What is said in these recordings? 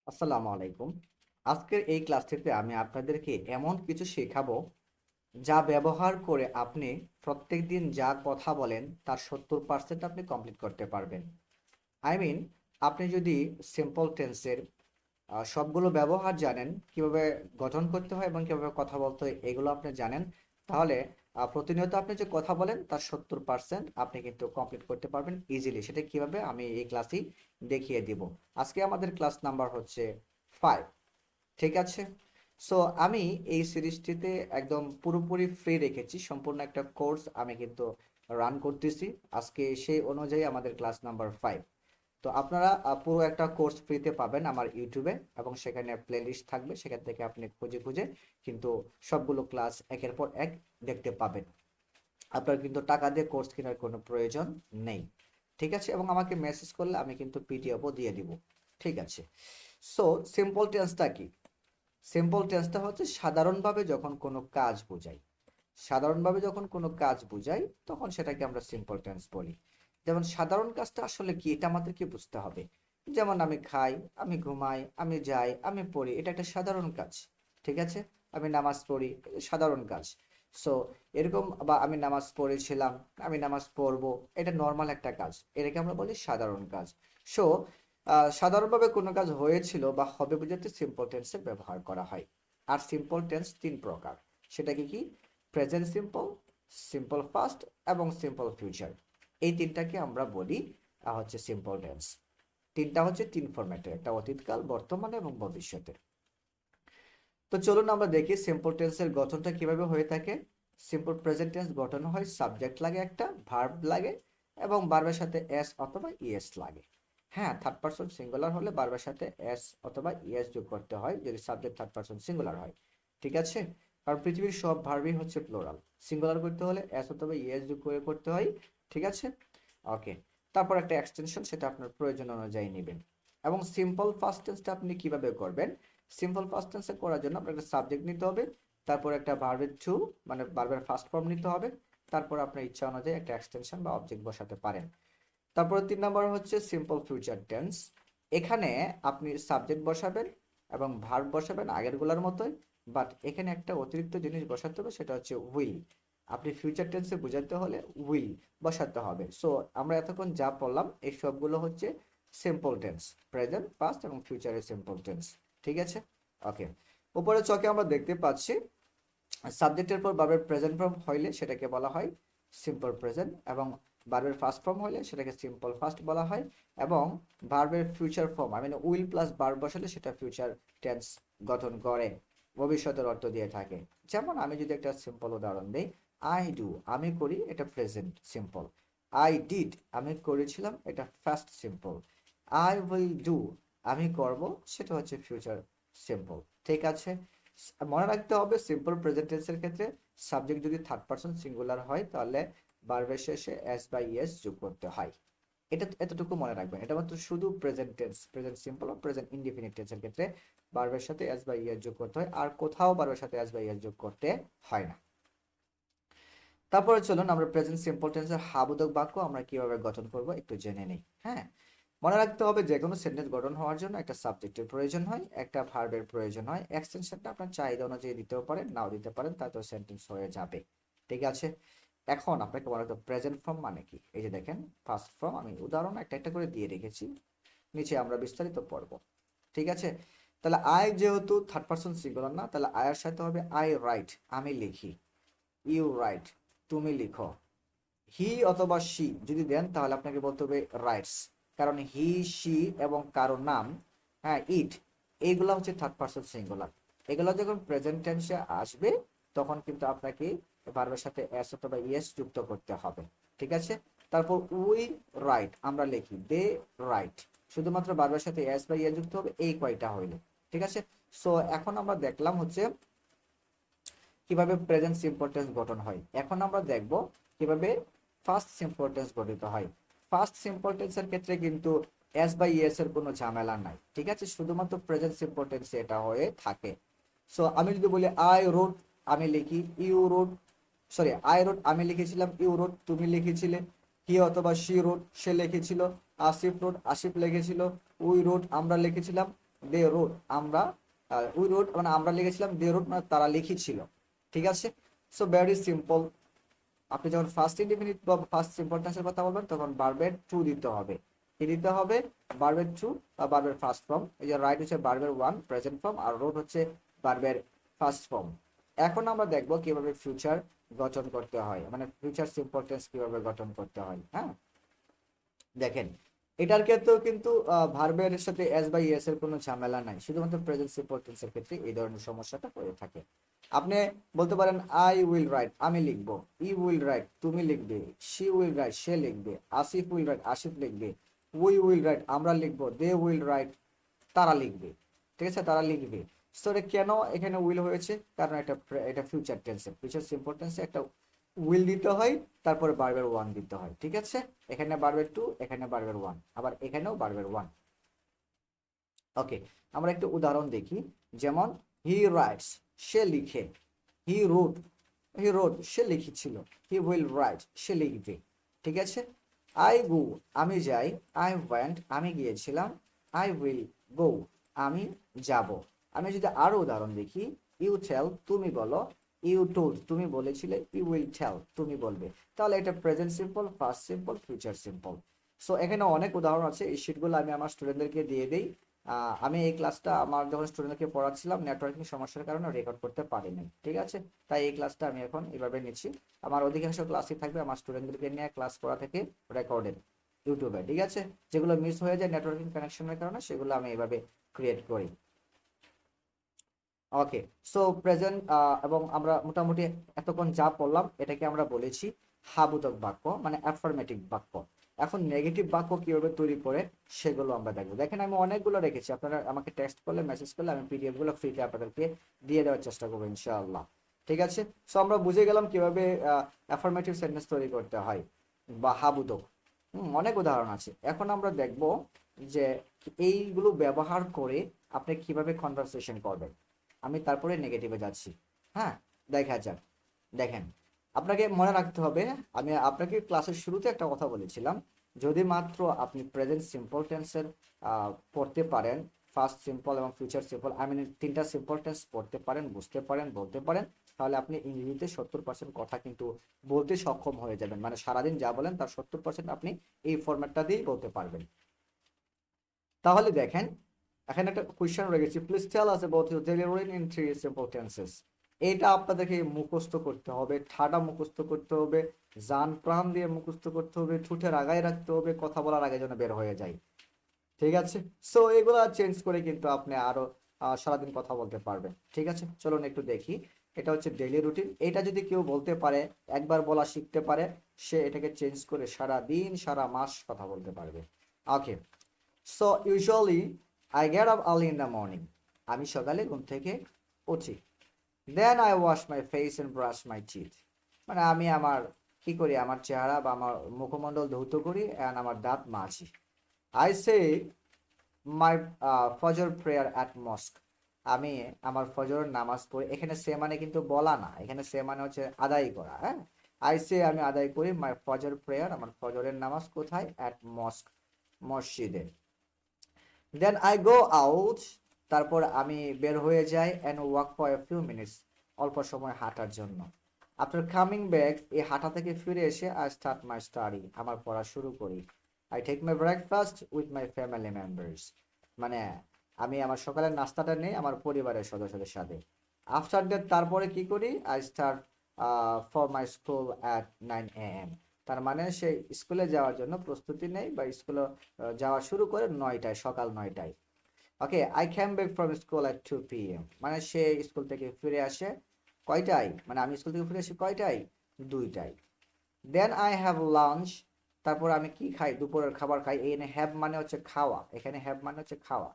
আসসালামু আলাইকুম। আজকের এই ক্লাসটিতে আমি আপনাদেরকে এমন কিছু শেখাবো যা ব্যবহার করে আপনি প্রত্যেকদিন যা কথা বলেন তার 70% আপনি কমপ্লিট করতে পারবেন। আই মিন, আপনি যদি সিম্পল টেন্সের সবগুলো ব্যবহার জানেন, কিভাবে গঠন করতে হয় এবং কিভাবে কথা বলতে হয় এগুলো আপনি জানেন, তাহলে প্রতিনিয়ত আপনি যে কথা বলেন তার 70% আপনি কিন্তু কমপ্লিট করতে পারবেন ইজিলি। সেটা কিভাবে আমি এই ক্লাসেই দেখিয়ে দিব। আজকে আমাদের ক্লাস নাম্বার হচ্ছে 5। ঠিক আছে। সো আমি এই সিরিজটিতে একদম পুরোপুরি ফ্রি রেখেছি, সম্পূর্ণ একটা কোর্স আমি কিন্তু রান করতেছি। আজকে সেই অনুযায়ী আমাদের ক্লাস নাম্বার 5। তো আপনারা পুরো একটা কোর্স ফ্রিতে পাবেন আমার ইউটিউবে, এবং সেখানে প্লেলিস্ট থাকবে, সেখান থেকে আপনি খুঁজে খুঁজে কিন্তু সবগুলো ক্লাস একের পর এক দেখতে পাবেন। আপনার কিন্তু টাকা দিয়ে কোর্স কেনার কোনো প্রয়োজন নেই। ঠিক আছে, এবং আমাকে মেসেজ করলে আমি কিন্তু পিডিএফও দিয়ে দিব। ঠিক আছে। সো সিম্পল টেন্সটা কি? সিম্পল টেন্সটা হচ্ছে সাধারণভাবে যখন কোনো কাজ বোঝাই, সাধারণভাবে যখন কোনো কাজ বোঝাই তখন সেটাকে আমরা সিম্পল টেন্স বলি। যেমন সাধারণ কাজটা আসলে কি, এটা আমাদেরকে বুঝতে হবে। যেমন আমি খাই, আমি ঘুমাই, আমি যাই, আমি পড়ি, এটা একটা সাধারণ কাজ। ঠিক আছে। আমি নামাজ পড়ি, এটা সাধারণ কাজ। সো এরকম, বা আমি নামাজ পড়েছিলাম, আমি নামাজ পড়বো, এটা নর্মাল একটা কাজ, এটাকে আমরা বলি সাধারণ কাজ। সো সাধারণভাবে কোনো কাজ হয়েছিল বা হবে বোঝাতে সিম্পল টেন্সের ব্যবহার করা হয়। আর সিম্পল টেন্স তিন প্রকার। সেটা কি কি? প্রেজেন্ট সিম্পল, সিম্পল পাস্ট এবং সিম্পল ফিউচার। এই তিনটাকে আমরা বলি হচ্ছে সিম্পল টেন্স। তিনটা হচ্ছে তিন ফরম্যাটের, একটা অতীতকাল, বর্তমানে এবং ভবিষ্যতে। তো চলুন আমরা দেখি সিম্পল টেন্সের গঠনটা কিভাবে হয়ে থাকে। সিম্পল প্রেজেন্ট টেন্স গঠন হয় সাবজেক্ট লাগে একটা, ভার্ব লাগে, এবং ভার্বের সাথে এস অথবা ইএস লাগে। হ্যাঁ, থার্ড পারসন সিঙ্গুলার হলে ভার্বের সাথে এস অথবা ইএস যোগ করতে হয় যদি সাবজেক্ট থার্ড পারসন সিঙ্গুলার হয়। ঠিক আছে। কারণ পৃথিবীর সব ভার্বই হচ্ছে প্লোরাল, সিঙ্গুলার করতে হলে এস অথবা ইএস যোগ করে করতে হয়। ঠিক আছে। ওকে। তারপর একটা এক্সটেনশন, সেটা আপনার প্রয়োজন অনুযায়ী নেবেন। এবং সিম্পল ফার্স্ট টেন্সটা আপনি কিভাবে করবেন? সিম্পল ফার্স্ট টেন্সে করার জন্য আপনার একটা সাবজেক্ট নিতে হবে, তারপর একটা ভার্বের টু, মানে ভার্বের ফার্স্ট ফর্ম নিতে হবে, তারপর আপনার ইচ্ছা অনুযায়ী একটা এক্সটেনশন বা অবজেক্ট বসাতে পারেন। তারপর 3 নম্বর হচ্ছে সিম্পল ফিউচার টেন্স। এখানে আপনি সাবজেক্ট বসাবেন এবং ভার্ব বসাবেন আগেরগুলোর মতোই, বাট এখানে একটা অতিরিক্ত জিনিস বসাতে হবে, সেটা হচ্ছে উইল। আপনি ফিউচার টেন্সে বোঝাতে হলে উইল বসাতে হবে। সো আমরা এতক্ষণ যা পড়লাম এই সবগুলো হচ্ছে সিম্পল টেন্স, প্রেজেন্ট, পাস্ট এবং ফিউচারের সিম্পল টেন্স। ঠিক আছে। ওকে। উপরে চকে আমরা দেখতে পাচ্ছি সাবজেক্টের পর ভার্বের প্রেজেন্ট ফর্ম হইলে সেটাকে বলা হয় সিম্পল প্রেজেন্ট, এবং ভার্বের ফার্স্ট ফর্ম হইলে সেটাকে সিম্পল ফার্স্ট বলা হয়, এবং ভার্বের future form I mean will plus verb বসালে সেটা ফিউচার টেন্স গঠন করে, ভবিষ্যতের অর্থ দিয়ে থাকে। যেমন আমি যদি একটা সিম্পল উদাহরণ দিই, আই ডু আমি করি, এটা প্রেজেন্ট সিম্পল। আই ডিড আমি করেছিলাম, এটা first simple. I will do আমি করব, সেটা হচ্ছে ফিউচার সিম্পল। ঠিক আছে। মনে রাখতে হবে সিম্পল প্রেজেন্ট টেন্সের ক্ষেত্রে সাবজেক্ট যদি থার্ড পারসন সিঙ্গুলার হয় তাহলে ভার্বের শেষে এস বা ইএস যোগ করতে হয়। এটা এতটুকু মনে রাখবেন। এটা মাত্র শুধু প্রেজেন্ট টেন্স, প্রেজেন্ট সিম্পল ও প্রেজেন্ট ইনডিফিনিট টেন্সের ক্ষেত্রে ভার্বের সাথে এস বা ইএস যোগ করতে হয়, আর কোথাও ভার্বের সাথে এস বা ইএস যোগ করতে হয় না। তারপরে চলুন আমরা প্রেজেন্ট সিম্পল টেন্সের হাবোধক বাক্য আমরা কিভাবে গঠন করব একটু জেনে নিই। হ্যাঁ, মনে রাখতে হবে যে কোনো সেন্টেন্স গঠন হওয়ার জন্য একটা সাবজেক্টের প্রয়োজন হয়, একটা ভার্বের প্রয়োজন হয়। এক্সটেনশনটা আপনার চাহিদা অনুযায়ী দিতেও পারেন, নাও দিতে পারেন, তাতেও সেন্টেন্স হয়ে যাবে। ঠিক আছে। এখন আপনাকে মনে রাখতে প্রেজেন্ট ফর্ম মানে কি। এই যে দেখেন, ফার্স্ট ফর্ম আমি উদাহরণ একটা একটা করে দিয়ে রেখেছি, নিচে আমরা বিস্তারিত পড়ব। ঠিক আছে। তাহলে আই যেহেতু থার্ড পারসন সিঙ্গুলার না, তাহলে আয়ের সাথে হবে আই রাইট আমি লিখি, ইউ রাইট তুমি লিখো। হি অথবা শি যদি দেন তাহলে আপনাকে বলতে হবে রাইটস, কারণ হি, শি এবং কারো নাম, হ্যাঁ, ইট, এইগুলো হচ্ছে থার্ড পারসন সিঙ্গুলার। এগুলো যখন প্রেজেন্ট টেন্সে আসবে তখন কিন্তু আপনাকে ভার্বের সাথে এস অথবা ইএস যুক্ত করতে হবে। ঠিক আছে। তারপর উই রাইট আমরা লিখি, দে রাইট, শুধুমাত্র ভার্বের সাথে এস বা ইএস যুক্ত হবে এই কয়টা হইলে। ঠিক আছে। সো এখন আমরা দেখলাম হচ্ছে কিভাবে প্রেজেন্ট সিম্পল টেন্স গঠন হয়। এখন আমরা দেখব কিভাবে ফার্স্ট সিম্পল টেন্স গঠিত হয়। ফার্স্ট সিম্পল টেন্সের ক্ষেত্রে কিন্তু এস বাই এস এর কোনো ঝামেলা নাই। ঠিক আছে, শুধুমাত্র প্রেজেন্ট সিম্পল টেন্সে এটা হয়ে থাকে। সো আমি যদি বলি আই রোড আমি লিখি, you wrote, sorry I wrote আমি লিখেছিলাম, ইউ রোড তুমি লিখেছিলে, হি অথবা শি রোড সে লিখেছিল, আসিফ রোড আসিফ লিখেছিল, উই রোড আমরা লিখেছিলাম, দে রোড, আমরা উই রোড মানে আমরা লিখেছিলাম, দে রোড মানে তারা লিখেছিল। ঠিক আছে, সো ভেরি সিম্পল। আপনি যখন ফার্স্ট ইনডিফিনিট বা ফার্স্ট সিম্পল টেন্সের কথা বলবেন তখন ভার্বের টু দিতে হবে। কি দিতে হবে? ভার্বের টু বা ভার্বের ফার্স্ট ফর্ম। এই যে রাইট হচ্ছে ভার্বের ওয়ান প্রেজেন্ট ফর্ম, আর রোড হচ্ছে ভার্বের ফার্স্ট ফর্ম। এখন আমরা দেখবো কিভাবে ফিউচার গঠন করতে হয়, মানে ফিউচার সিম্পল টেন্স কিভাবে গঠন করতে হয়। হ্যাঁ, দেখেন, এটার ক্ষেত্রেও কিন্তু ভার্বের সাথে এস বাই এস এর কোনো ঝামেলা নাই, শুধুমাত্র প্রেজেন্ট সিম্পল টেন্সের ক্ষেত্রে এই ধরনের সমস্যাটা হয়ে থাকে। আপনি বলতে পারেন আই উইল রাইট, আমি লিখবো। ই উইল রাইট, তুমি লিখবে। শি উইল রাইট, সে লিখবে। আসিফ উইল রাইট, আসিফ লিখবে। উই উইল রাইট, আমরা লিখবো। দে উইল রাইট, তারা লিখবে। ঠিক আছে, তারা লিখবে। সো কেন এখানে উইল হয়েছে? কারণ এটা ফিউচার টেন্সে, ফিউচার সিম্পল টেন্সে একটা উইল দিতে হয়, তারপরে বারবার ওয়ান দিতে হয়। ঠিক আছে, এখানে বারবার টু, এখানে বারবার ওয়ান, আবার এখানেও বারবার ওয়ান। ওকে, আমরা একটু উদাহরণ দেখি। যেমন হি রাইটস, সে লিখে। হি রোড, হি রোড, সে লিখেছিল। হি উইল রাইট, সে লিখবে। ঠিক আছে, আই গো, আমি যাই। আই ওয়েন্ট, আমি গিয়েছিলাম। আই উইল গো, আমি যাব। আমি যদি আরো উদাহরণ দেখি, ইউ টেল, তুমি বলো। ইউ টোল্ড, তুমি বলেছিলে। ইউ উইল টেল, তুমি বলবে। তাহলে এটা present simple, past simple, future simple. So এখানে অনেক উদাহরণ আছে, এই শিটগুলো আমি আমার স্টুডেন্টদেরকে দিয়ে দিই। আমি এই ক্লাসটা আমার যখন স্টুডেন্টকে পড়াচ্ছিলাম নেটওয়ার্কিং সমস্যার কারণে রেকর্ড করতে পারিনি। ঠিক আছে, তাই এই ক্লাসটা আমি এখন এভাবে নিচ্ছি। আমার অধিকাংশ ক্লাসই থাকবে আমার স্টুডেন্টদেরকে নিয়ে ক্লাস করা থেকে রেকর্ডেড ইউটিউবে। ঠিক আছে, যেগুলো মিস হয়ে যায় নেটওয়ার্কিং কানেকশনের কারণে সেগুলো আমি এভাবে ক্রিয়েট করি। ওকে, সো প্রেজেন্ট, এবং আমরা মোটামুটি এতক্ষণ যা পড়লাম এটাকে আমরা বলেছি হাবোধক বাক্য, মানে অ্যাফার্মেটিভ বাক্য। এখন নেগেটিভ বাক্য কিভাবে তৈরি করে সেগুলো আমরা দেখবো। দেখেন, আমি অনেকগুলো রেখেছি, আপনারা আমাকে টেক্সট করলে, মেসেজ করলে আমি পিডিএফ গুলো ফ্রিতে আপনাদেরকে দিয়ে দেওয়ার চেষ্টা করবো ইনশাআল্লাহ। ঠিক আছে, সো আমরা বুঝে গেলাম কিভাবে অ্যাফার্মেটিভ সেন্টেন্স তৈরি করতে হয় বা হাবোধক। অনেক উদাহরণ আছে। এখন আমরা দেখব যে এইগুলো ব্যবহার করে আপনি কিভাবে কনভারসেশন করবেন। আমি তারপরে নেগেটিভে যাচ্ছি। হ্যাঁ, দেখা যাক। দেখেন, আপনাকে মনে রাখতে হবে, আমি আপনাকে ক্লাসের শুরুতে একটা কথা বলেছিলাম, যদি মাত্র আপনি প্রেজেন্ট সিম্পল টেন্সের পড়তে পারেন, ফার্স্ট সিম্পল এবং ফিউচার সিম্পল, আই মিন তিনটা সিম্পল টেন্স পড়তে পারেন, বুঝতে পারেন, বলতে পারেন, তাহলে আপনি ইংরেজিতে 70% কথা কিন্তু বলতে সক্ষম হয়ে যাবেন। মানে সারাদিন যা বলেন তার 70% আপনি এই ফরম্যাটটা দিয়েই বলতে পারবেন। তাহলে দেখেন, এখানে একটা কোয়েশ্চেন রয়ে গেছে, please tell us about your daily routine in three simple tenses. এটা আপনাদেরকে মুখস্থ করতে হবে, ঠাডা মুখস্থ করতে হবে, জান প্রাণ দিয়ে মুখস্থ করতে হবে, ঠুটের আগায় রাখতে হবে, কথা বলার আগে যেন বের হয়ে যায়। ঠিক আছে, সো এগুলা চেঞ্জ করে কিন্তু আপনি আরো সারাদিন কথা বলতে পারবেন। ঠিক আছে, চলুন একটু দেখি। এটা হচ্ছে ডেইলি রুটিন। এটা যদি কেউ বলতে পারে, একবার বলা শিখতে পারে, সে এটাকে চেঞ্জ করে সারা দিন সারা মাস কথা বলতে পারবে। Okay, so usually I get up early in the morning, আমি সকালে ঘুম থেকে উঠি। Then I wash my face and brush my teeth, মানে আমি আমার কি করি, আমার চেহারা বা আমার মুখমণ্ডল ধৌত করি এন্ড আমার দাঁত মাজি। আই সে মাই ফজর প্রেয়ার অ্যাট মস্ক, আমি আমার ফজরের নামাজ পড়ি। এখানে সে মানে কিন্তু বলা না, এখানে সে মানে হচ্ছে আদায় করা। হ্যাঁ, আই সে আমি আদায় করি মাই ফজর প্রেয়ার, আমার ফজরের নামাজ কোথায়? অ্যাট মস্ক, মসজিদে। দেন আই গো আউট, তারপর আমি বের হয়ে যাই and walk for a few minutes, অল্প সময় হাঁটার জন্য। আফটার কামিং ব্যাক, এই হাঁটা থেকে ফিরে এসে আই স্টার্ট মাই স্টাডি, আমার পড়া শুরু করি। I take my breakfast with my family members, মানে আমি আমার সকালের নাস্তাটা নেই আমার পরিবারের সদস্যদের সাথে। আফটার দ্যাট, তারপরে কি করি? I start for my school at 9 AM, তার মানে সে স্কুলে যাওয়ার জন্য প্রস্তুতি নেই বা স্কুলে যাওয়া শুরু করে 9টায়, সকাল 9টায়। Okay, I came back from school at 2 PM, মানে সে স্কুল থেকে ফিরে আসে কয়টায়? মানে আমি স্কুল থেকে ফিরে আসি কয়টায়? 2টায়। দেন আই হ্যাভ লাঞ্চ, তারপর আমি কি খাই? দুপুরের খাবার খাই। এখানে হ্যাভ মানে হচ্ছে খাওয়া, এখানে হ্যাভ মানে হচ্ছে খাওয়া।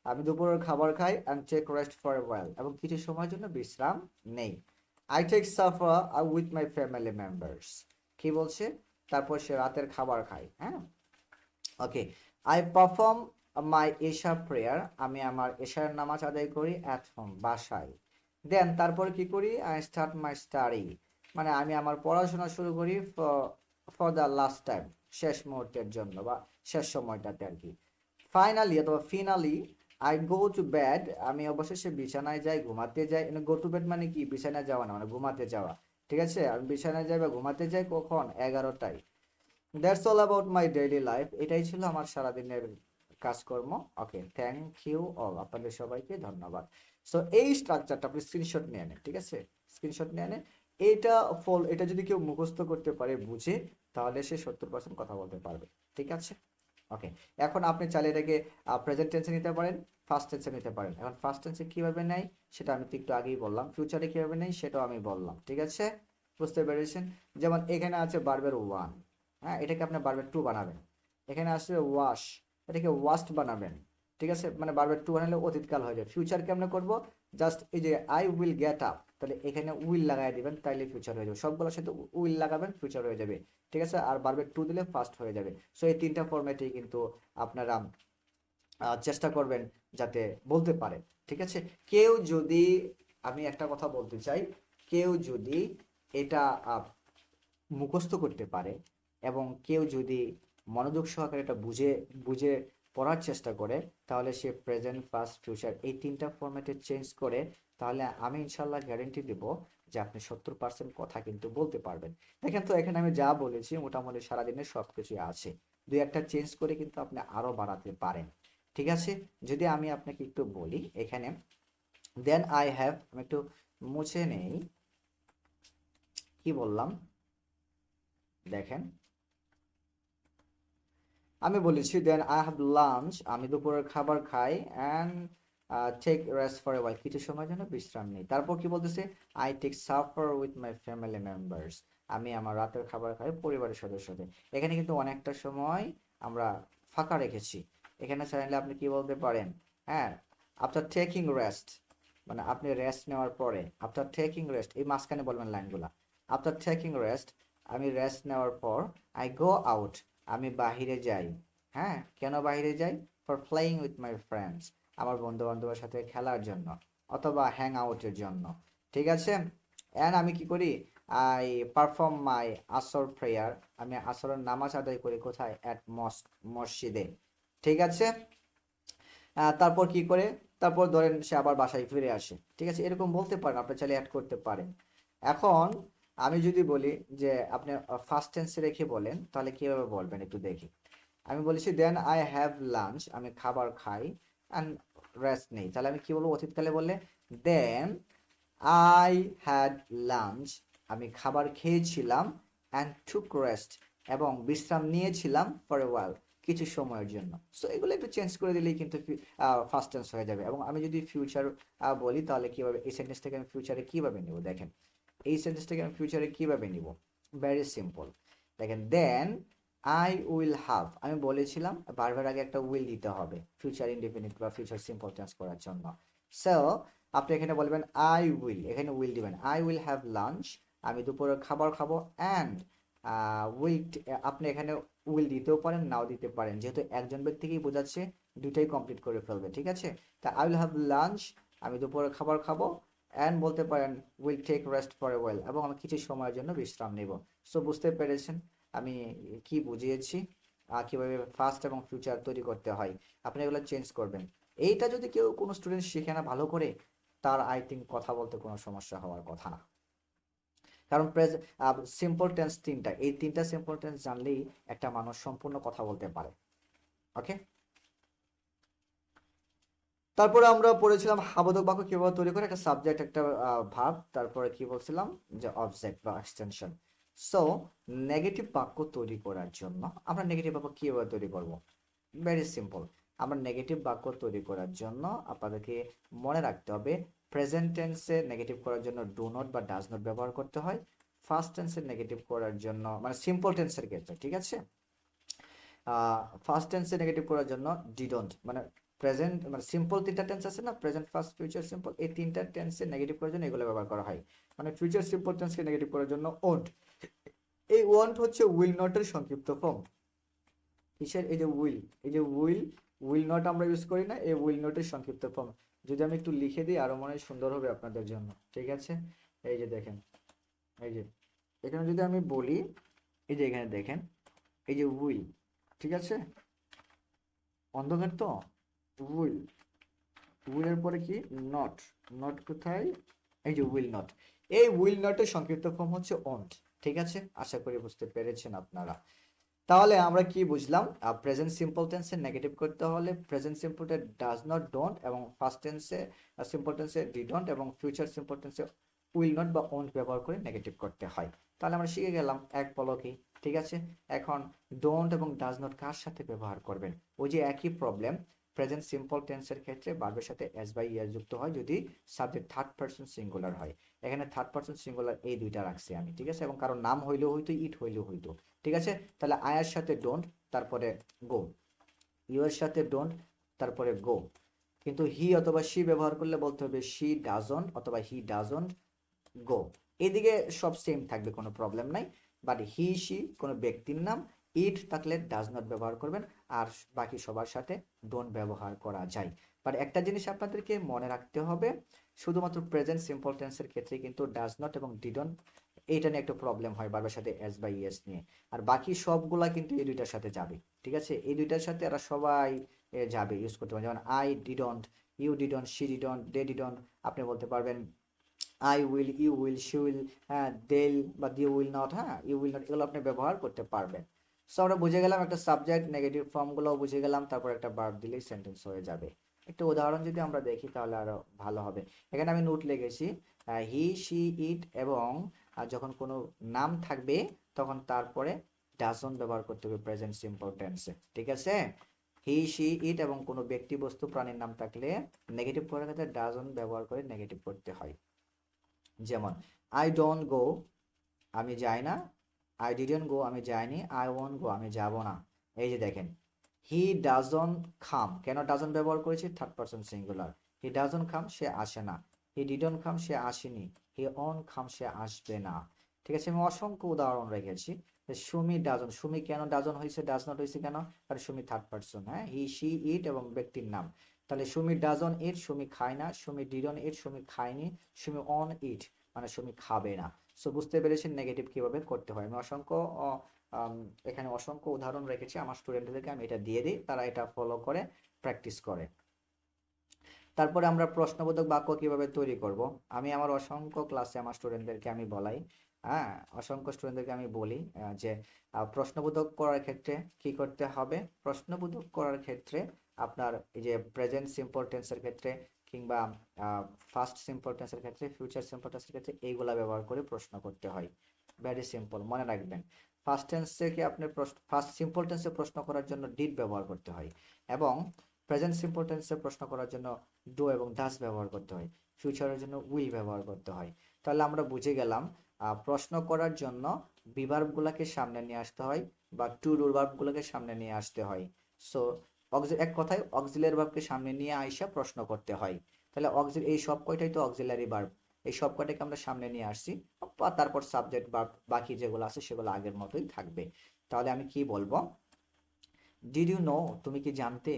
আমি দুপুরের খাবার খাই and take rest for a while, এবং কিছু সময়ের জন্য বিশ্রাম নেই। I take supper with my family members, কি বলছে? তারপর সে রাতের খাবার খায়। হ্যাঁ, ওকে, আই পারফর্ম মাই এশা প্রেয়ার, আমি আমার এশার নামাজ আদায় করি অ্যাট হোম, বাসায়। দেন তারপর কি করি? আই স্টার্ট মাই স্টাডি, মানে আমি আমার পড়াশোনা শুরু করি ফর দ্য লাস্ট টাইম, শেষ মুহূর্তের জন্য বা শেষ সময়টাতে আর কি। ফাইনালি অথবা finale, I go to bed, আমি অবশেষে বিছানায় যাই, ঘুমাতে যাই। গো টু বেড মানে কি, বিছানায় যাওয়া না, মানে ঘুমাতে যাওয়া। ঠিক আছে, আমি বিছানায় যাই বা ঘুমাতে যাই কখন, 11টায়। That's all about my daily life, এটাই ছিল আমার সারাদিনের কাজকর্ম। ওকে, থ্যাংক ইউ অল, আপনাদের সবাইকে ধন্যবাদ। সো এই স্ট্রাকচারটা আপনি স্ক্রিনশট নিয়ে নেন, ঠিক আছে, স্ক্রিনশট নিয়ে নেন। এটা এটা যদি কেউ মুখস্থ করতে পারে, বুঝে, তাহলে সে 70% কথা বলতে পারবে। ঠিক আছে, ওকে। এখন আপনি চাইলে এটাকে প্রেজেন্ট টেন্সে নিতে পারেন, ফার্স্ট টেন্সে নিতে পারেন। এখন ফার্স্ট টেন্সে কিভাবে নেয় সেটা আমি তো একটু আগেই বললাম, ফিউচারে কিভাবে নেই সেটাও আমি বললাম। ঠিক আছে, বুঝতে পেরেছেন? যেমন এখানে আছে বারবের ওয়ান, হ্যাঁ, এটাকে আপনি বারবের টু বানাবেন। এখানে আসবে ওয়াশ, এটাকে ওয়াস্ট বানাবেন। ঠিক আছে, মানে বারবের টু বানালে অতীতকাল হয়ে যায়। ফিউচার কেমনে করব, জাস্ট এই যে আই উইল গেট আপ, তাহলে এখানে উইল লাগাই দিবেন, তাইলে ফিউচার হয়ে যাবে। সবগুলোর সাথে উইল লাগাবেন, ফিউচার হয়ে যাবে। ঠিক আছে, আর বারবের টু দিলে ফার্স্ট হয়ে যাবে। সো এই তিনটা ফরম্যাটেই কিন্তু আপনারা চেষ্টা করবেন যাতে বলতে পারে। ঠিক আছে, কেউ যদি, আমি একটা কথা বলতে চাই, কেউ যদি এটা মুখস্থ করতে পারে এবং কেউ যদি মনোযোগ সহকারে এটা বুঝে বুঝে পড়ার চেষ্টা করে, তাহলে সে প্রেজেন্ট পাস্ট ফিউচার এই তিনটা ফরম্যাটে চেঞ্জ করে, তাহলে আমি ইনশাল্লাহ গ্যারেন্টি দেব যে আপনি 70% কথা কিন্তু বলতে পারবেন। দেখেন তো, এখানে আমি যা বলেছি মোটামুটি সারাদিনের সব কিছুই আছে, দুই একটা চেঞ্জ করে কিন্তু আপনি আরো বাড়াতে পারেন। ঠিক আছে, যদি আমি আপনাকে একটু বলি এখানে, দেন আই হ্যাভ, আমি একটু মুছে নেই কি বললাম। দেখেন, আমি বলেছি দেন আই হ্যাভ লাঞ্চ, আমি দুপুরের খাবার খাই, and take rest for a while, কিছু সময় যেন বিশ্রাম নেই। তারপর কি বলতেছে, I take supper with my family members, আমি আমার রাতের খাবার খাই পরিবারের সদস্যদের। এখানে কিন্তু অনেকটা সময় আমরা ফাঁকা রেখেছি। এখানে চাইলে আপনি কি বলতে পারেন, হ্যাঁ, আফটার টেকিং রেস্ট, মানে আপনি রেস্ট নেওয়ার পরে, আফটার টেকিং রেস্ট, এই মাঝখানে বলবেন লাইনগুলা। আফটার টেকিং রেস্ট, আমি রেস্ট নেওয়ার পর, আই গো আউট, আমি বাহিরে যাই। হ্যাঁ, কেন বাহিরে যাই, for playing with my friends, আমার বন্ধু বান্ধবের সাথে খেলার জন্য, অথবা হ্যাং আউটের জন্য। ঠিক আছে, অ্যান্ড আমি কি করি, আই পারফর্ম মাই আসর প্রেয়ার, আমি আসরের নামাজ আদায় করি কোথায়, অ্যাট মস্ক, মসজিদে। ঠিক আছে, তারপর কি করে, তারপর ধরেন সে আবার বাসায় ফিরে আসে। ঠিক আছে, এরকম বলতে পারেন, আপনি চাইলে অ্যাড করতে পারেন। এখন আমি যদি বলি যে আপনি ফার্স্ট টেন্সে রেখে বলেন, তাহলে কিভাবে বলবেন একটু দেখি। আমি বলেছি দেন আই হ্যাভ লাঞ্চ, আমি খাবার খাই, অ্যান্ড রেস্ট নেই, তাহলে আমি কি বলবো অতীতকালে বললে, দেন আই হ্যাড লাঞ্চ, আমি খাবার খেয়েছিলাম, অ্যান্ড টুক রেস্ট, এবং বিশ্রাম নিয়েছিলাম, ফর এ ওয়াইল, কিছু সময়ের জন্য। সো এগুলো একটু চেঞ্জ করে দিলেই কিন্তু ফার্স্ট টেন্স হয়ে যাবে। এবং আমি যদি ফিউচার বলি, তাহলে কিভাবে এই সেন্টেন্সটাকে আমি ফিউচারে কিভাবে নিব, দেখেন, এই সেন্টেন্সটাকে আমি ফিউচারে কিভাবে নিব, ভেরি সিম্পল। দেখেন, দেন আই উইল হ্যাভ, আমি বলেছিলাম বারবার আগে একটা উইল দিতে হবে ফিউচার ইনডিফিনিট বা ফিউচার সিম্পল টেন্স করার জন্য। সো আপনি এখানে বলবেন আই উইল, এখানে উইল দিবেন, আই উইল হ্যাভ লাঞ্চ, আমি দুপুরের খাবার খাবো, অ্যান্ড উইল, আপনি এখানে উইল দিতেও পারেন, নাও দিতে পারেন, যেহেতু একজন ব্যক্তিকেই বোঝাচ্ছে, দুটাই কমপ্লিট করে ফেলবে। ঠিক আছে, তা আই উইল হ্যাভ লাঞ্চ, আমি দুপুরের খাবার খাবো, অ্যান্ড বলতে পারেন will take rest for a while, এবং আমি কিছু সময়ের জন্য বিশ্রাম নেব। সো বুঝতে পেরেছেন আমি কি বুঝিয়েছি, কিভাবে ফার্স্ট এবং ফিউচার তৈরি করতে হয়। আপনি এগুলো চেঞ্জ করবেন। এইটা যদি কেউ কোনো স্টুডেন্ট শিখে না ভালো করে, তার আই থিঙ্ক কথা বলতে কোনো সমস্যা হওয়ার কথা না। কারণ সিম্পল টেন্স তিনটা, এই তিনটা সিম্পল টেন্স জানলেই একটা মানুষ সম্পূর্ণ কথা বলতে পারে। ওকে, তারপরে আমরা পড়েছিলাম হাবোধক বাক্য কিভাবে তৈরি করে, একটা সাবজেক্ট, একটা ভার্ব, তারপরে কি বলছিলাম যে অবজেক্ট বা এক্সটেনশন। সো নেগেটিভ বাক্য তৈরি করার জন্য আমরা নেগেটিভ বাক্য কিভাবে তৈরি করব, ভেরি সিম্পল। আমরা নেগেটিভ বাক্য তৈরি করার জন্য আপনাদেরকে মনে রাখতে হবে, প্রেজেন্ট টেন্সে নেগেটিভ করার জন্য ডু নট বা ডাজ নট ব্যবহার করতে হয়। ফার্স্ট টেন্সে নেগেটিভ করার জন্য, মানে সিম্পল টেন্সের ক্ষেত্রে, ঠিক আছে, ফার্স্ট টেন্সে নেগেটিভ করার জন্য ডিডন্ট, মানে প্রেজেন্ট, মানে সিম্পল তিনটা টেন্স আছে না, প্রেজেন্ট, ফার্স্ট, ফিউচার সিম্পল, এই তিনটা টেন্সে নেগেটিভ করার জন্য এগুলো ব্যবহার করা হয়। মানে ফিউচার সিম্পল টেন্সকে নেগেটিভ করার জন্য ওন্ট, এই ওয়ান্ট হচ্ছে উইল নটের সংক্ষিপ্ত ফর্ম। কিসের, এই যে উইল, এই যে উইল, উইল নট আমরা ইউজ করি না, এই উইল নটের সংক্ষিপ্ত ফর্ম। যদি আমি একটু লিখে দিই আরো মনে হয় সুন্দর হবে আপনাদের জন্য। ঠিক আছে, এই যে দেখেন, এই যে এখানে যদি আমি বলি, এই যে এখানে দেখেন, এই যে উইল, ঠিক আছে, অন্ধকার তো, উইল, উইলের পরে কি নট, নট কোথায়, এই যে উইল নট, এই উইল নটের সংক্ষিপ্ত ফর্ম হচ্ছে ওন্ট। ঠিক আছে, আশা করি বুঝতে পেরেছেন আপনারা। তাহলে আমরা কি বুঝলাম, প্রেজেন্ট সিম্পল টেন্সে নেগেটিভ করতে হলে প্রেজেন্ট সিম্পল টেন্সে ডাজ নট, ডোন্ট, এবং ফার্স্ট টেন্সে সিম্পল টেন্সে ডিডন্ট, এবং ফিউচার সিম্পল টেন্সে উইল নট বা ওন্ট ব্যবহার করে নেগেটিভ করতে হয়। তাহলে আমরা শিখে গেলাম এক পলকেই। ঠিক আছে, এখন ডোন্ট এবং ডাজ নট কার সাথে ব্যবহার করবেন, ওই যে একই প্রবলেম। প্রেজেন্ট সিম্পল টেন্সের ক্ষেত্রে ভার্বের সাথে এস বাই ইয়ার যুক্ত হয় যদি সাবজেক্ট থার্ড পারসন সিঙ্গুলার হয়। এখানে থার্ড পারসন সিঙ্গুলার এই দুইটা রাখছি আমি। ঠিক আছে, এবং কারণ নাম হইলেও হইতো, ইট হইলেও হইতো। ঠিক আছে, তাহলে আয়ের সাথে ডোন্ট, তারপরে গো, ইউ এর সাথে ডোন্ট, তারপরে গো। কিন্তু হি অথবা শি ব্যবহার করলে বলতে হবে শি ডাজন্ট অথবা হি ডাজন্ট গো। এদিকে সব সেম থাকবে, কোনো প্রবলেম নাই। বাট হি শি কোনো ব্যক্তির নাম, ইট থাকলে ডাজ নট ব্যবহার করবেন, আর বাকি সবার সাথে ডোন্ট ব্যবহার করা যায়। বাট একটা জিনিস আপনাদেরকে মনে রাখতে হবে, শুধুমাত্র প্রেজেন্ট সিম্পল টেন্সের ক্ষেত্রে কিন্তু ডাজ নট এবং ডিডন্ট এইটা নিয়ে একটু প্রবলেম হয় বারবার সাথে এস বাই এস নিয়ে। আর বাকি সবগুলা কিন্তু এই দুইটার সাথে যাবে। ঠিক আছে, এই দুইটার সাথে এরা সবাই যাবে, ইউজ করতে পারবেন। যেমন I didn't, you didn't, she didn't, they didn't. আপনি বলতে পারবেন I will, you will, she will, হ্যাঁ, দেল বা দি উইল নট, হ্যাঁ, ইউ উইল নট, এগুলো আপনি ব্যবহার করতে পারবেন। সো আমরা বুঝে গেলাম একটা সাবজেক্ট, নেগেটিভ ফর্মগুলোও বুঝে গেলাম, তারপর একটা ভার্ব দিলেই সেন্টেন্স হয়ে যাবে। একটা উদাহরণ যদি আমরা দেখি তাহলে আরো ভালো হবে। এখানে আমি নোট লিখেছি হি শি ইট, এবং যখন কোনো নাম থাকবে তখন তারপরে ডাজন্ট ব্যবহার করতে হবে প্রেজেন্ট সিম্পল টেন্সে। ঠিক আছে, হি শি ইট এবং কোনো ব্যক্তি বস্তু প্রাণীর নাম থাকলে নেগেটিভ করার ক্ষেত্রে ডাজন্ট ব্যবহার করে নেগেটিভ করতে হয়। যেমন আই ডোন্ট গো, আমি যাই না, আই ডিডন্ট গো, আমি যাইনি, আই ওয়ন্ট গো, আমি যাব না। এই যে দেখেন, হি ডাজন্ট খাম, কেন ডাজন্ট ব্যবহার করেছি, third person singular. He doesn't খাম, সে আসে না। হি ডিডন্ট খাম, সে আসেনি। হি ওয়ন্ট খাম, সে আসবে না। ঠিক আছে, আমি অসংখ্য উদাহরণ রেখেছি। সুমি ডাজন, সুমি কেন ডাজন হয়েছে, ডাজ নট হয়েছে কেন, কারণ সুমি থার্ড পারসন। হ্যাঁ, হি শি ইট এবং ব্যক্তির নাম। তাহলে সুমি ডাজন ইট, সুমি খায় না। সুমি ডিডন ইট, সুমি খায়নি। সুমি অন ইট, মানে সুমি খাবে না। সো বুঝতে পেরেছেন নেগেটিভ কিভাবে করতে হয়। আমি অসংখ্য আম, এখানে অসংখ্য উদাহরণ রেখেছি, আমার স্টুডেন্টদেরকে আমি এটা দিয়ে দিই, তারা এটা ফলো করে প্র্যাকটিস করে। তারপরে আমরা প্রশ্নবোধক বাক্য কিভাবে তৈরি করব, আমি আমার অসংখ্য ক্লাসে আমার স্টুডেন্টদেরকে আমি বলাই। হ্যাঁ, অসংখ্য স্টুডেন্টদেরকে আমি বলি যে প্রশ্নবোধক করার ক্ষেত্রে কি করতে হবে। প্রশ্নবোধক করার ক্ষেত্রে আপনার এই যে প্রেজেন্ট সিম্পল টেন্সের ক্ষেত্রে কিংবা ফার্স্ট সিম্পল টেন্সের ক্ষেত্রে, ফিউচার সিম্পল টেন্সের ক্ষেত্রে এইগুলা ব্যবহার করে প্রশ্ন করতে হয়। ভেরি সিম্পল, মনে রাখবেন। ফার্স্ট টেন্সকে আপনি ফার্স্ট সিম্পল টেন্সে প্রশ্ন করার জন্য ডিড ব্যবহার করতে হয়, এবং প্রেজেন্ট সিম্পল টেন্সে প্রশ্ন করার জন্য ডু এবং ডাস ব্যবহার করতে হয়, ফিউচারের জন্য উইল ব্যবহার করতে হয়। তাহলে আমরা বুঝে গেলাম প্রশ্ন করার জন্য বিভার্বগুলোকে সামনে নিয়ে আসতে হয় বা টু ডু ভার্বগুলোকে সামনে নিয়ে আসতে হয়। সো এক কথায় অক্সিলারি ভার্বকে সামনে নিয়ে আইসা প্রশ্ন করতে হয়। তাহলে এই সব কয়টাই তো অক্সিলারি ভার্ব, এই সব কয়টাকে আমরা সামনে নিয়ে আসছি। তারপর সাবজেক্ট ভার্ব বাকি যেগুলো আছে সেগুলো আগের মতোই থাকবে। তাহলে আমি কি বলবো, ডিড ইউ নো, তুমি কি জানতে।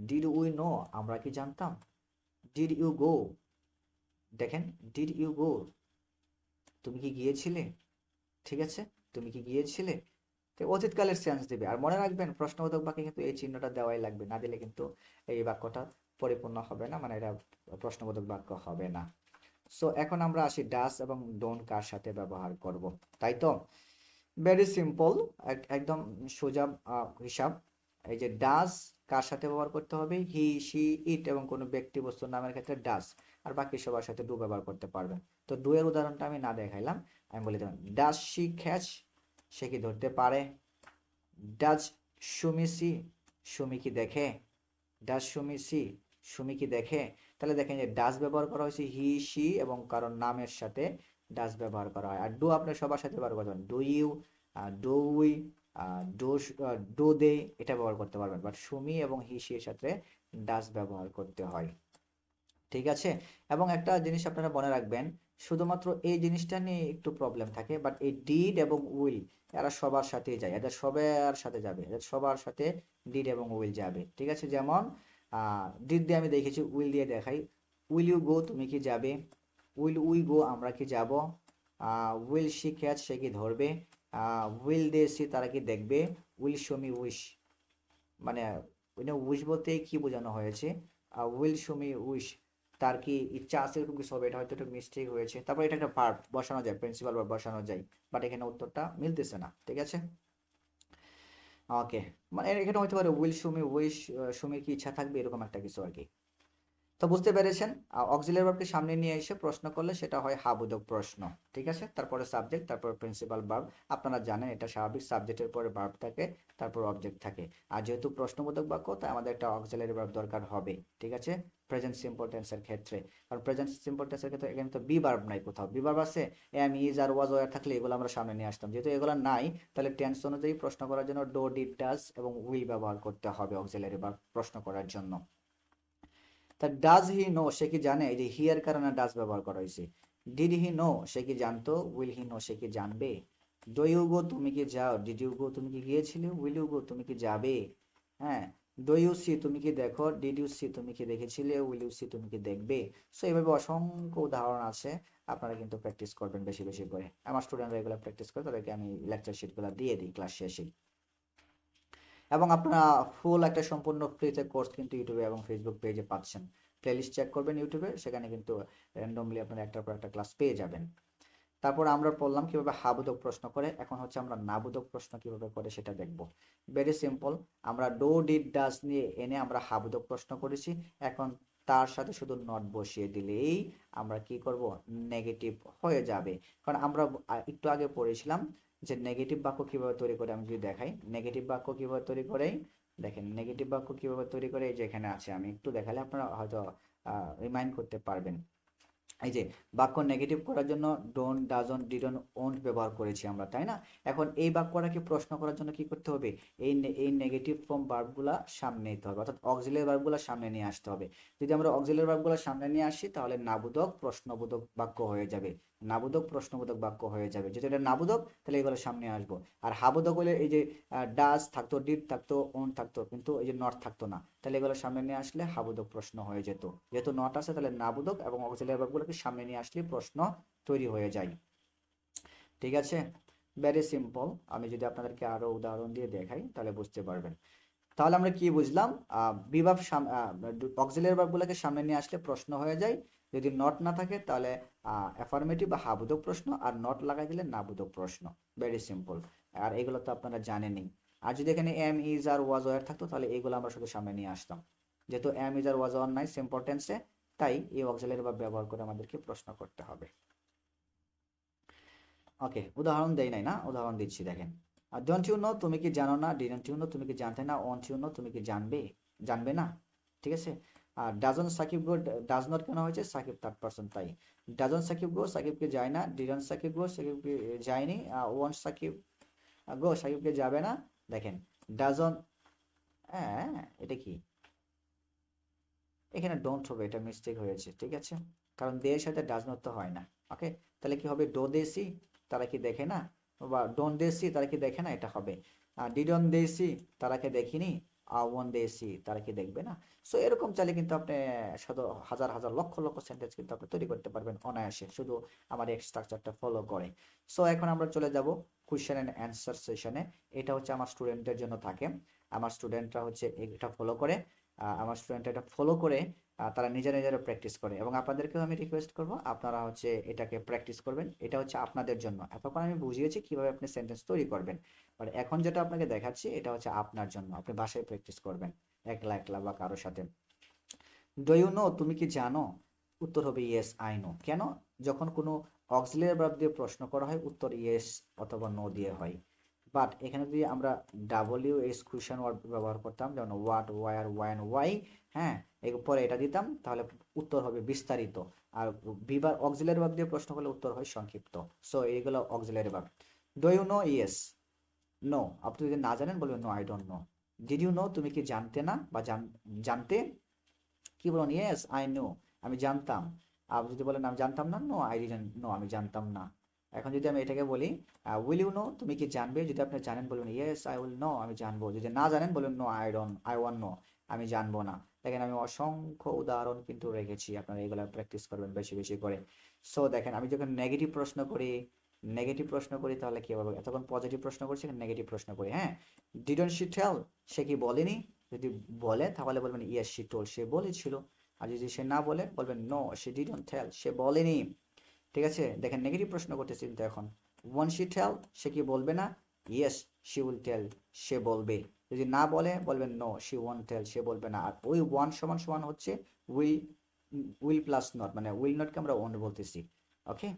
ডিড উই নো, আমরা কি জানতাম। ডিড ইউ গো, দেখেন, ডিড ইউ গো, তুমি কি গিয়েছিলে। ঠিক আছে, তুমি কি গিয়েছিলে। তো অতীতকালের সেন্স দিবে। আর মনে রাখবেন প্রশ্নবোধক বাক্যে কিন্তু এই চিহ্নটা দেওয়াই লাগবে, না দিলে কিন্তু এই বাক্যটা পরিপূর্ণ হবে না, মানে এটা প্রশ্নবোধক বাক্য হবে না। সো এখন আমরা আসি ডাস এবং ডোন্ট কার সাথে ব্যবহার করব, তাই তো। ভেরি সিম্পল, একদম সোজা হিসাব। এই যে ডাস কার সাথে ব্যবহার করতে হবে, হি শি ইট এবং কোনো ব্যক্তি বস্তুর নামের ক্ষেত্রে ডাস, আর বাকি সবার সাথে ডু ব্যবহার করতে পারবেন। তো ডু এর উদাহরণটা আমি না দেখাইলাম, আমি বলে দিলাম ডাস শি ক্যাচ, সে কি ধরতে পারে। ডাজ সুমি সি, সুমি কি দেখে। ডাজ সুমি সি, সুমি কি দেখে। তাহলে দেখেন যে ডাজ ব্যবহার করা হয়েছে হি শি এবং কারণ নামের সাথে ডাজ ব্যবহার করা হয়। আর ডু আপনি সবার সাথে ব্যবহার করতে পারেন, do you, do we, do, do they, এটা ব্যবহার করতে পারবেন। বাট সুমি এবং হি শি এর সাথে ডাজ ব্যবহার করতে হয়। ঠিক আছে, এবং একটা জিনিস আপনারা মনে রাখবেন, শুধুমাত্র এই জিনিসটা নিয়ে একটু প্রবলেম থাকে, বাট এই ডিড এবং উইল এরা সবার সাথেই যায়, এদের সবার সাথে যাবে, এদের সবার সাথে ডিড এবং উইল যাবে। ঠিক আছে, যেমন ডিড দিয়ে আমি দেখেছি, উইল দিয়ে দেখাই। উইল ইউ গো, তুমি কি যাবে। উইল উই গো, আমরা কি যাব। উইল শি ক্যাচ, সে কি ধরবে। উইল দে সি, তারা কি দেখবে। উইল শো মি উইশ, মানে উইশ বলতে কি বোঝানো হয়েছে, উইল সুমি উইশ, তার কি ইচ্ছা আছে, এরকম কিছু হবে। এটা হয়তো একটু মিস্টেক হয়েছে। তারপর এটা একটা ভার্ব বসানো যায়, প্রিন্সিপাল ভার্ব বসানো যায়, বাট এখানে উত্তরটা মিলতেছে না। ঠিক আছে, ওকে। মানে এখানে হতে পারে উইল সুমি উইশ, সুমির কি ইচ্ছা থাকবে, এরকম একটা কিছু আর কি। তো বুঝতে পেরেছেন, অক্সিলিয়ারি ভার্বকে সামনে নিয়ে এসে প্রশ্ন করলে সেটা হয় হাবোধক প্রশ্ন। ঠিক আছে, তারপরে সাবজেক্ট, তারপরে প্রিন্সিপাল ভার্ব। আপনারা জানেন এটা স্বাভাবিক, সাবজেক্টের পরে ভার্ব থাকে, তারপর অবজেক্ট থাকে। আর যেহেতু প্রশ্নবোধক বাক্য, তাই আমাদের একটা অক্সিলিয়ারি ভার্ব দরকার হবে। ঠিক আছে, প্রেজেন্ট সিম্পল টেন্সের ক্ষেত্রে। কারণ প্রেজেন্ট সিম্পল টেন্সের ক্ষেত্রে এখানে তো বি ভার্ব নাই কোথাও। বি ভার্ব আছে am, is are was were থাকলে এগুলো আমরা সামনে নিয়ে আসতাম। যেহেতু এগুলো নাই, তাহলে টেন্স অনুযায়ী প্রশ্ন করার জন্য ডো, ডিড, ডাজ এবং উইল ব্যবহার করতে হবে অক্সিলিয়ারি ভার্ব প্রশ্ন করার জন্য। তা ডাজ হি নো, সে কি জানে, এই যে হিয়ার কারণে ডাজ ব্যবহার করা হয়েছে। ডিড হি নো, সে কি জানতো। উইল হি নো, সে কি জানবে। ডু ইউ গো, তুমি কি যাও। ডিড ইউ গো, তুমি কি গিয়েছিলে। উইল ইউ গো, তুমি কি যাবে। হ্যাঁ, ডু ইউ সি, তুমি কি দেখো। ডিড ইউ সি, তুমি কি দেখেছিলে। উইল ইউ সি, তুমি কি দেখবে। সো এইভাবে অসংখ্য উদাহরণ আছে, আপনারা কিন্তু প্র্যাকটিস করবেন বেশি বেশি করে। আমার স্টুডেন্টরা এগুলো প্র্যাকটিস করে, তাদেরকে আমি লেকচার শিটগুলো দিয়ে দিই ক্লাস শেষে। এবং আপনারা ফুল একটা সম্পূর্ণ ফ্রিতে কোর্স কিন্তু ইউটিউবে এবং ফেসবুক পেজে পাচ্ছেন। প্লেলিস্ট চেক করবেন ইউটিউবে, সেখানে কিন্তু র্যান্ডমলি আপনারা একটার পর একটা ক্লাস পেয়ে যাবেন। তারপর আমরা পড়লাম কিভাবে হাবোধক প্রশ্ন করে, এখন হচ্ছে আমরা নাবোধক প্রশ্ন কিভাবে করে সেটা দেখব। ভেরি সিম্পল, আমরা ডো, ডিড, ডাজ নিয়ে এনে আমরা হাবোধক প্রশ্ন করেছি। এখন তার সাথে শুধু নট বসিয়ে দিলেই আমরা কি করব, নেগেটিভ হয়ে যাবে। কারণ আমরা একটু আগে পড়েছিলাম যে নেগেটিভ বাক্য কিভাবে তৈরি করে। আমি যদি দেখাই নেগেটিভ বাক্য কিভাবে তৈরি করে, দেখেন নেগেটিভ বাক্য কিভাবে তৈরি করে, এই যে এখানে আছে, আমি একটু দেখালে আপনারা হয়তো রিমাইন্ড করতে পারবেন। এই যে বাক্য নেগেটিভ করার জন্য ডোন্ট, ডাজন্ট, ডিডন্ট, ওন্ট ব্যবহার করেছি আমরা, তাই না। এখন এই বাক্যটাকে প্রশ্ন করার জন্য কি করতে হবে, এই নেগেটিভ ফর্ম ভার্বগুলা সামনে নিতে হবে, অর্থাৎ অক্সিলিয়ারি ভার্বগুলা সামনে নিয়ে আসতে হবে। যদি আমরা অক্সিলিয়ারি ভার্বগুলা সামনে নিয়ে আসি, তাহলে নাবোধক প্রশ্নবোধক বাক্য হয়ে যাবে। নাবোধক প্রশ্নবোধক বাক্য হয়ে যাবে। যদি এটা নাবোধক, তাহলে এগুলো সামনে আসবো। আর হাবোধক হলে এই যে ডাজ থাকতো, ডিড থাকতো, ওন থাকতো, কিন্তু এই যে নট থাকতো না, তাহলে এগুলো সামনে নিয়ে আসলে হাবোধক প্রশ্ন হয়ে যেত। যেহেতু নট আছে, তাহলে নাবোধক এবং অক্সিলিয়ারি ভার্বগুলোকে সামনে নিয়ে আসলে প্রশ্ন তৈরি হয়ে যায়। ঠিক আছে, ভেরি সিম্পল। আমি যদি আপনাদেরকে আরো উদাহরণ দিয়ে দেখাই তাহলে বুঝতে পারবেন। তাহলে আমরা কি বুঝলাম, বিভাব অক্সিলিয়ারি ভার্বগুলোকে সামনে নিয়ে আসলে প্রশ্ন হয়ে যায়। যদি নট না থাকে তাহলে অ্যাফার্মেটিভ বা হাবোধক প্রশ্ন, আর নট লাগাই দিলে নাবোধক প্রশ্ন। Very simple. আর এগুলো তো আপনারা জানেনই। আর যদি এখানে am, is are was were থাকতো, তাহলে এগুলো আমরা শুধু সামনে নিয়ে আসতাম। যেহেতু am, is are was were নাই সিম্পল টেন্সে, তাই এই অক্সিলিয়ারি ভার্ব ব্যবহার করে আমাদেরকে প্রশ্ন করতে হবে। ওকে, উদাহরণ দেই নাই না, উদাহরণ দিচ্ছি দেখেন। ডোন্ট ইউ নো, তুমি কি জানো না। ডিডন্ট ইউ নো, তুমি কি জানতে না। ওয়ান্ট ইউ নো, তুমি কি জানবে, জানবে না। ঠিক আছে। আর doesn't Shakib go, does not কেন হয়েছে, সাকিব থার্ড পারসন তাই। ডাজন সাকিব গো, সাকিবকে যায় না। ডিডন্ট সাকিব গো, সাকিবকে যায়নি। ওয়ান্ট সাকিব গো, সাকিবকে যাবে না। দেখেন ডাজন, হ্যাঁ এটা কি, এখানে ডোন্ট হবে, এটা মিস্টেক হয়েছে। ঠিক আছে, কারণ দে এর সাথে ডাজ নট তো হয় না। ওকে, তাহলে কি হবে, ডো দে সি, তারা কি দেখে না, বা ডোন্ট দে সি, তারা কি দেখে না, এটা হবে। ডিডন্ট দে সি, তারা কি দেখিনি। ওয়ান দে সি, তারা কি দেখবে না। সো এরকম চাইলে কিন্তু আপনি শত হাজার হাজার লক্ষ লক্ষ সেন্টেন্স কিন্তু আপনি তৈরি করতে পারবেন অনায়াসে, শুধু আমার এই স্ট্রাকচারটা ফলো করে। সো এখন আমরা চলে যাব কোয়েশ্চেন অ্যান্ড অ্যান্সার সেশনে। এটা হচ্ছে আমার স্টুডেন্টদের জন্য থাকে। আমার স্টুডেন্টরা হচ্ছে এটা ফলো করে, আমার স্টুডেন্ট এটা ফলো করে তারা নিজেরা নিজেরা প্র্যাকটিস করে। এবং আপনাদেরকেও আমি রিকোয়েস্ট করব, আপনারা হচ্ছে এটাকে প্র্যাকটিস করবেন। এটা হচ্ছে আপনাদের জন্য। এতক্ষণ আমি বুঝিয়েছি কিভাবে আপনি সেন্টেন্স তৈরি করবেন, বাট এখন যেটা আপনাকে দেখাচ্ছি এটা হচ্ছে আপনার জন্য, আপনি বাসায় প্র্যাকটিস করবেন একলা একলা বা কারোর সাথে। ডু ইউ নো, তুমি কি জানো। উত্তর হবে ইয়েস আই নো। কেন, যখন কোনো অক্সিলিয়ারি ভার্ব দিয়ে প্রশ্ন করা হয়, উত্তর ইয়েস অথবা নো দিয়ে হয়। বাট এখানে যদি আমরা ডাব্লিউ এস কোয়েশ্চেন ওয়ার্ড ব্যবহার করতাম, যেমন হোয়াট, ওয়ার, ওয়ান, ওয়াই, হ্যাঁ, এরপরে এটা দিতাম, তাহলে উত্তর হবে বিস্তারিত। আর বিবার অক্সিলিয়ারি ভার্ব দিয়ে প্রশ্ন করলে উত্তর হয় সংক্ষিপ্ত। সো এইগুলো auxiliary verb. Do you know, yes, no. আপনি যদি না জানেন বলবেন no I don't know. Did you know, তুমি কি জানতে না বা জানতে, কি বলুন, ইয়েস আই নো, আমি জানতাম। আপনি যদি বলেন আমি জানতাম না, নো আই ডিডন্ট নো, আমি জানতাম না। এখন যদি আমি এটাকে বলি উইল ইউ নো, তুমি কি জানবে। যদি আপনি জানেন বলুন ইয়েস আই উইল নো, আমি জানবো। যদি না জানেন বলুন no I don't, I won't know, আমি জানবো না। দেখেন আমি অসংখ্য উদাহরণ কিন্তু রেখেছি, আপনারা এগুলো প্র্যাকটিস করবেন বেশি বেশি করে। সো দেখেন আমি যখন নেগেটিভ প্রশ্ন করি, নেগেটিভ প্রশ্ন করি তাহলে কি হবে, এতক্ষণ পজিটিভ প্রশ্ন করছি, নেগেটিভ প্রশ্ন করি। হ্যাঁ, ডিডন্ট শি টেল, সে কি বলেনি। যদি বলে তাহলে বলবেন ইয়েস শি টোল্ড, সে বলেছিল। আর যদি সে না বলে বলবেন নো শি ডিডন্ট টেল, সে বলেনি। ঠিক আছে, দেখেন নেগেটিভ প্রশ্ন করতেছি কিন্তু এখন। ওয়ান শি টেল, সে কি বলবে না? ইয়েস শি উইল টেল, সে বলবে। যদি না বলে বলবেন নো শি ওয়ান্ট টেল, সে বলবে না। আর ওই ওয়ান সমান সমান হচ্ছে উইল, উইল প্লাস নট, মানে উইল নটকে আমরা ওয়ান্ট বলতেছি। ওকে,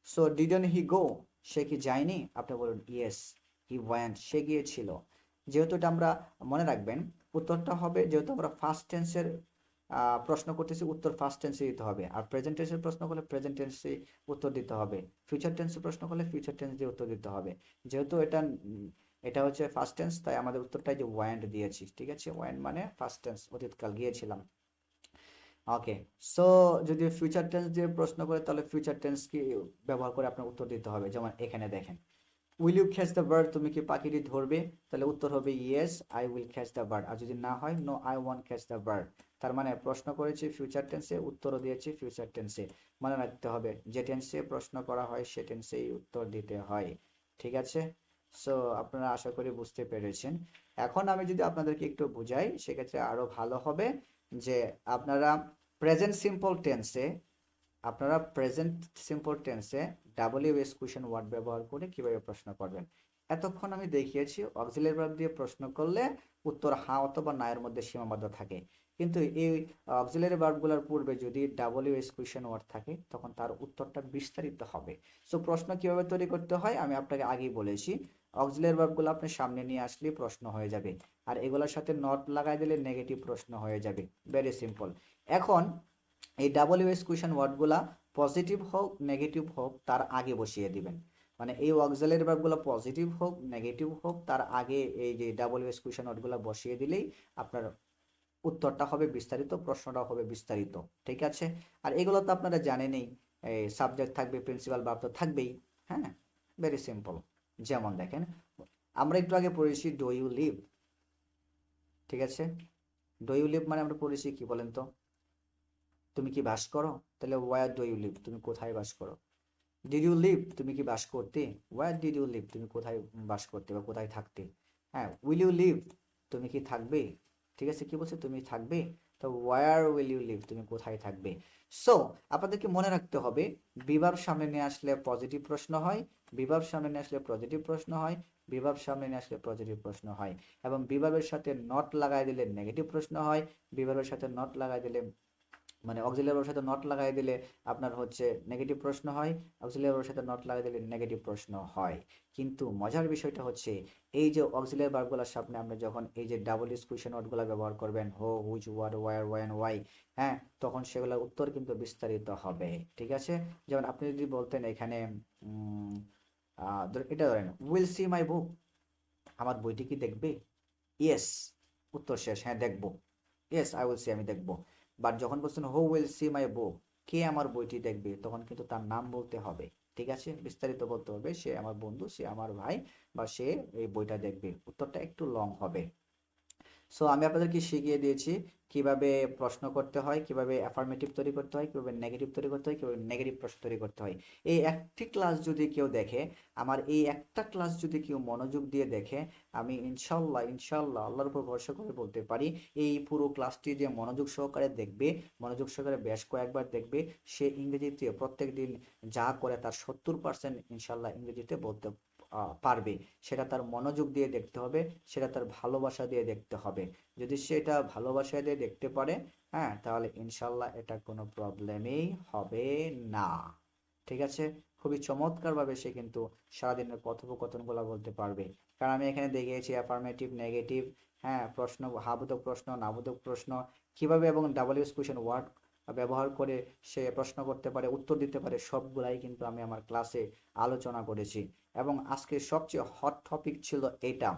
সো ডিডন্ট হি গো, সে কি যায়নি? আপনি বলুন ইয়েস হি ওয়েন্ট, সে গিয়েছিল। যেহেতু এটা আমরা মনে রাখবেন, উত্তরটা হবে, যেহেতু আমরা ফার্স্ট টেন্সের প্রশ্ন করতেছি, উত্তর ফার্স্ট টেন্সে দিতে হবে। আর প্রেজেন্ট টেন্সের প্রশ্ন করলে প্রেজেন্ট টেন্সে উত্তর দিতে হবে। ফিউচার টেন্সের প্রশ্ন করলে ফিউচার টেন্স দিয়ে উত্তর দিতে হবে। যেহেতু এটা হচ্ছে ফার্স্ট টেন্স, তাই আমাদের উত্তরটাই যে ওয়েন্ট দিয়েছি। ঠিক আছে, ওয়েন্ট মানে ফার্স্ট টেন্স, অতীতকাল, গিয়েছিলাম। ওকে, সো যদি ফিউচার টেন্স দিয়ে প্রশ্ন করে তাহলে ফিউচার টেন্স কি ব্যবহার করে আপনার উত্তর দিতে হবে। যেমন এখানে দেখেন, will you catch the bird, তুমি কি পাখিটি ধরবে? তাহলে উত্তর হবে yes I will catch the bird. আর যদি না হয় no I won't catch the bird. তার মানে প্রশ্ন করেছি ফিউচার টেন্সে, উত্তরও দিয়েছি ফিউচার টেন্সে। মনে রাখতে হবে যে টেন্সে প্রশ্ন করা হয় সে টেন্সেই উত্তর দিতে হয়। ঠিক আছে, সো আপনারা আশা করি বুঝতে পেরেছেন। এখন আমি যদি আপনাদেরকে একটু বুঝাই সেক্ষেত্রে আরো ভালো হবে। যে আপনারা প্রেজেন্ট সিম্পল টেন্সে, ডাব্লিউএস কোয়েশ্চেন ওয়ার্ড ব্যবহার করে কিভাবে প্রশ্ন করবেন। এতক্ষণ আমি দেখিয়েছি অক্সিলারি ভার্ব দিয়ে প্রশ্ন করলে উত্তর হ্যাঁ অথবা না এর মধ্যে সীমাবদ্ধ থাকে। কিন্তু এই অক্সিলারি ভার্বগুলোর পূর্বে যদি ডাব্লিউএস কোয়েশ্চেন ওয়ার্ড থাকে তখন তার উত্তরটা বিস্তারিত হবে। সো প্রশ্ন কিভাবে তৈরি করতে হয় আমি আপনাকে আগেই বলেছি। অক্সিলারি ভার্বগুলো আপনি সামনে নিয়ে আসলে প্রশ্ন হয়ে যাবে, আর এগুলোর সাথে নট লাগাই দিলে নেগেটিভ প্রশ্ন হয়ে যাবে। Very simple. এখন এই ডাব্লিউএস কোয়েশ্চেন ওয়ার্ডগুলা পজিটিভ হোক নেগেটিভ হোক তার আগে বসিয়ে দিবেন। মানে এই অক্সিলারি ভার্বগুলো পজিটিভ হোক নেগেটিভ হোক তার আগে এই যে ডাব্লিউএস কোয়েশ্চেন ওয়ার্ডগুলো বসিয়ে দিলেই আপনার উত্তরটা হবে বিস্তারিত, প্রশ্নটাও হবে বিস্তারিত। ঠিক আছে, আর এগুলো তো আপনারা জানেনই, এই সাবজেক্ট থাকবে, প্রিন্সিপাল ভার্ব তো থাকবেই। হ্যাঁ, ভেরি সিম্পল। যেমন দেখেন, আমরা একটু আগে পড়েছি ডু ইউ লিভ। ঠিক আছে, ডু ইউ লিভ মানে আমরা পড়েছি কি বলেন তো? তুমি কি বাস করো? তাহলে ওয়ার ডু ইউ লিভ, তুমি কোথায় বাস করো। ডিড ইউ লিভ, তুমি কি বাস করতে। ওয়ার ডিড ইউ লিভ, তুমি কোথায় বাস করতে বা কোথায় থাকতে। হ্যাঁ, উইল ইউ লিভ, তুমি কি থাকবে। ঠিক আছে, কি বলছে, তুমি থাকবে। তো ওয়ার উইল ইউ লিভ, তুমি কোথায় থাকবে। সো আপনাদেরকে মনে রাখতে হবে, বিভাব সামনে নিয়ে আসলে পজিটিভ প্রশ্ন হয়, বিভাব সামনে নিয়ে আসলে পজিটিভ প্রশ্ন হয়, বিভাব সামনে নিয়ে আসলে পজিটিভ প্রশ্ন হয়, এবং বিভাবের সাথে নট লাগাই দিলে নেগেটিভ প্রশ্ন হয়, বিভাবের সাথে নট লাগাই দিলে, মানে অক্সিলারি ভার্বের সাথে নট লাগাই দিলে আপনার হচ্ছে নেগেটিভ প্রশ্ন হয়, অক্সিলারি ভার্বের সাথে নট লাগাই দিলে নেগেটিভ প্রশ্ন হয়। কিন্তু মজার বিষয়টা হচ্ছে এই যে অক্সিলারি ভার্বগুলোর সামনে আপনি যখন এই যে ডাবল কোয়েশ্চেন ওয়ার্ডগুলো ব্যবহার করবেন, who which where where when why, হ্যাঁ, তখন সেগুলোর উত্তর কিন্তু বিস্তারিত হবে। ঠিক আছে, যেমন আপনি যদি বলতেন এখানে এটা ধরেন উইল সি মাই বুক, আমার বইটি কি দেখবে। ইয়েস, উত্তর শেষ, হ্যাঁ দেখবো। ইয়েস আই উইল সি, আমি দেখবো। বাট যখন বলছেন হু উইল সি মাই বুক, কে আমার বইটি দেখবে, তখন কিন্তু তার নাম বলতে হবে। ঠিক আছে, বিস্তারিত বলতে হবে, সে আমার বন্ধু, সে আমার ভাই, বা সে এই বইটা দেখবে। উত্তরটা একটু লং হবে। সো আমি আপনাদেরকে শিখিয়ে দিয়েছি কিভাবে প্রশ্ন করতে হয়, কিভাবে অ্যাফার্মেটিভ তৈরি করতে হয়, কিভাবে নেগেটিভ তৈরি করতে হয়, কিভাবে নেগেটিভ প্রশ্ন তৈরি করতে হয়। এই একটি ক্লাস যদি কেউ দেখে, আমার এই একটা ক্লাস যদি কেউ মনোযোগ দিয়ে দেখে, আমি ইনশাল্লাহ ইনশাল্লাহ আল্লাহর উপর ভরসা করে বলতে পারি, এই পুরো ক্লাসটি যে মনোযোগ সহকারে দেখবে, মনোযোগ সহকারে বেশ কয়েকবার দেখবে, সে ইংরেজিতে প্রত্যেক দিন যা করে তার 70% ইনশাল্লাহ ইংরেজিতে বলতে পারবে। সেটা তার মনোযোগ দিয়ে দেখতে হবে, সেটা তার ভালোবাসা দিয়ে দেখতে হবে। যদি সেটা ভালোবাসা দিয়ে দেখতে পারে, হ্যাঁ, তাহলে ইনশাল্লাহ এটা কোনো প্রবলেমই হবে না। ঠিক আছে, খুবই চমৎকার ভাবে সে কিন্তু সারাদিনের কথোপকথনগুলো বলতে পারবে। কারণ আমি এখানে দেখিয়েছি অ্যাফার্মেটিভ নেগেটিভ, হ্যাঁ, প্রশ্ন, হ্যাঁবোধক প্রশ্ন, নাবোধক প্রশ্ন, কিভাবে এবং ডাব্লিউএস কোয়েশ্চেন ওয়ার্ড ব্যবহার করে সে প্রশ্ন করতে পারে, উত্তর দিতে পারে, সবগুলাই কিন্তু আমি আমার ক্লাসে আলোচনা করেছি। এবং আজকে সবচেয়ে হট টপিক ছিল এটা,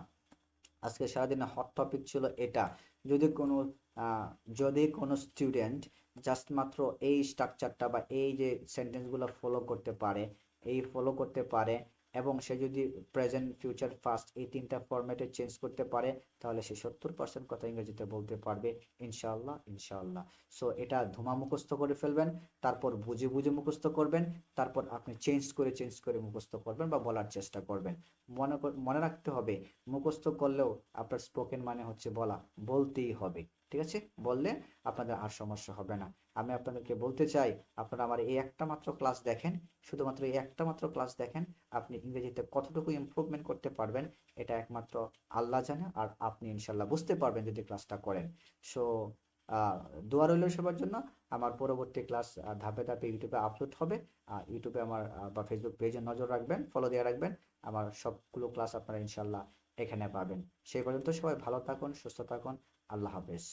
আজকে সারাদিনে হট টপিক ছিল এটা। যদি কোনো আহ, যদি কোনো স্টুডেন্ট জাস্ট মাত্র এই স্ট্রাকচারটা বা এই যে সেন্টেন্সগুলো ফলো করতে পারে, এই ফলো করতে পারে, এবং সে যদি প্রেজেন্ট, ফিউচার, পাস্ট এই তিনটা ফরম্যাটে চেঞ্জ করতে পারে, তাহলে সে 70% কথা ইংরেজিতে বলতে পারবে ইনশাআল্লাহ, ইনশাআল্লাহ। সো এটা ধুমা মুখস্থ করে ফেলবেন, তারপর বুঝে বুঝে মুখস্থ করবেন, তারপর আপনি চেঞ্জ করে মুখস্থ করবেন বা বলার চেষ্টা করবেন। মনে রাখতে হবে, মুখস্থ করলেও আপনার স্পোকেন মানে হচ্ছে বলা, বলতেই হবে। ঠিক আছে, বললে আপনাদের আর সমস্যা হবে না। আমি আপনাদেরকে বলতে চাই, আপনারা আমার এই একটা মাত্র ক্লাস দেখেন, শুধুমাত্র এই একটা মাত্র ক্লাস দেখেন, আপনি ইংরেজিতে কতটুকু ইমপ্রুভমেন্ট করতে পারবেন এটা একমাত্র আল্লাহ জানে, আর আপনি ইনশাল্লাহ বুঝতে পারবেন যদি ক্লাসটা করেন। সো আহ দোয়া রইল সবার জন্য। আমার পরবর্তী ক্লাস ধাপে ধাপে ইউটিউবে আপলোড হবে। ইউটিউবে আমার বা ফেসবুক পেজে নজর রাখবেন, ফলো দিয়ে রাখবেন। আমার সবগুলো ক্লাস আপনারা ইনশাল্লাহ এখানে পাবেন। সেই পর্যন্ত সবাই ভালো থাকুন, সুস্থ থাকুন। আল্লাহ হাফেজ।